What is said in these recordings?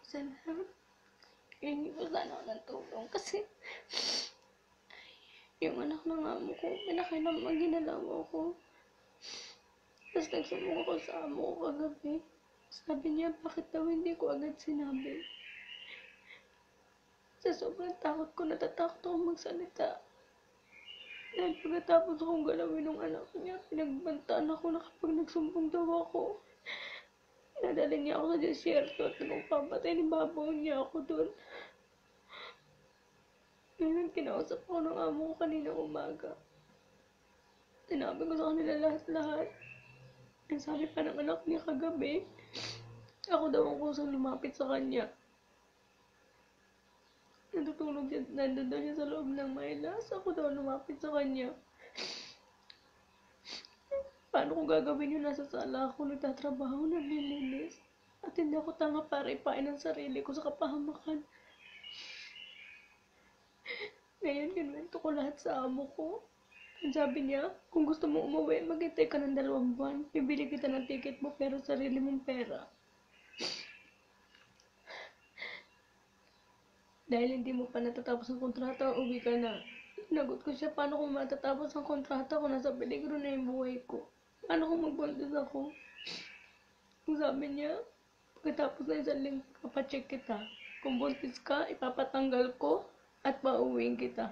Salamat. Hingi ko sana ako ng tulong kasi yung anak ng amo ko, pinakailam ang ginalawa ko. Tapos nagsumbong ako sa amo ko kagabi. Sabi niya, bakit daw hindi ko agad sinabi? Sa sobrang takot ko, natatakot ako magsalita. Dahil pagkatapos akong galawin ng anak niya, pinagbantaan ako na kapag nagsumbong daw ako, pinadala niya ako sa desierto at nagpapatay ni babaw niya ako doon. Ngayon, kinausap ako ng amo ko kanina umaga. Sinabi ko sa kanila lahat-lahat. Ang sabi pa ng anak niya kagabi, ako daw ang kusang lumapit sa kanya. Natutulog siya, nandun daw siya sa loob ng mailas. Ako daw lumapit sa kanya. Paano ko gagawin yun? Nasa sala ako, nagtatrabaho, naglilinis. At hindi ako tanga para ipain ang sarili ko sa kapahamakan. Ngayon, kinwento ko lahat sa amo ko. Ang sabi niya, kung gusto mo umuwi, maghintay ka ng 2 buwan. Bibili kita ng ticket mo pero sarili mong pera. Dahil hindi mo pa natatapos ang kontrata, uwi ka na. Sinagot ko siya, paano kung matatapos ang kontrata ko, nasa peligro na yung buhay ko? Paano kung magbuntis ako? Ang sabi niya, pagkatapos na 1 linggo, papacheck kita. Kung buntis ka, ipapatanggal ko at pauwiin kita.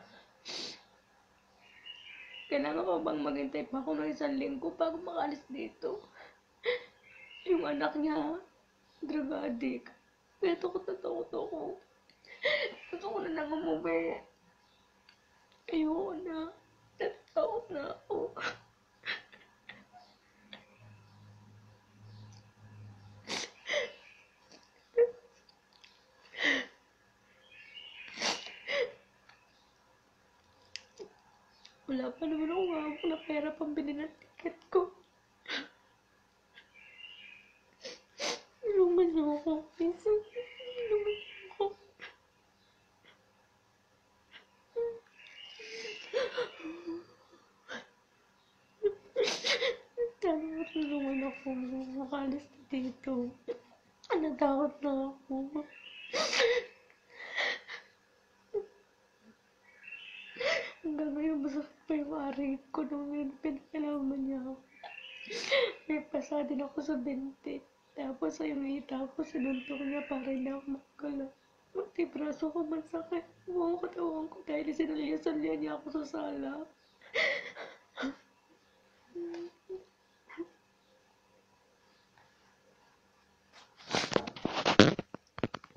Kailangan pa bang maghintay pa ako ng 1 linggo bago makaalis dito? Yung anak niya, drug addict. Kaya takot na takot ako. Gusto ko na lang umuwi. Ayoko na. Natatakot na ako. Wala pa naman ako hawak na pera pambili ng ticket ko. Inuman niyo ako. Minsan, inuman niyo ako. Sana matulungan ako. Makalis na dito. Natakot na ako. Hanggang ngayon, masakit pa yung ari ko nung pinakailaman niya ako. May pasa din ako sa binti. Tapos yung hita ko, sinuntok niya para hindi ako makagalaw. Pati braso ko masakit. Buong katawan ko dahil sinalya-salya niya ako sa sala.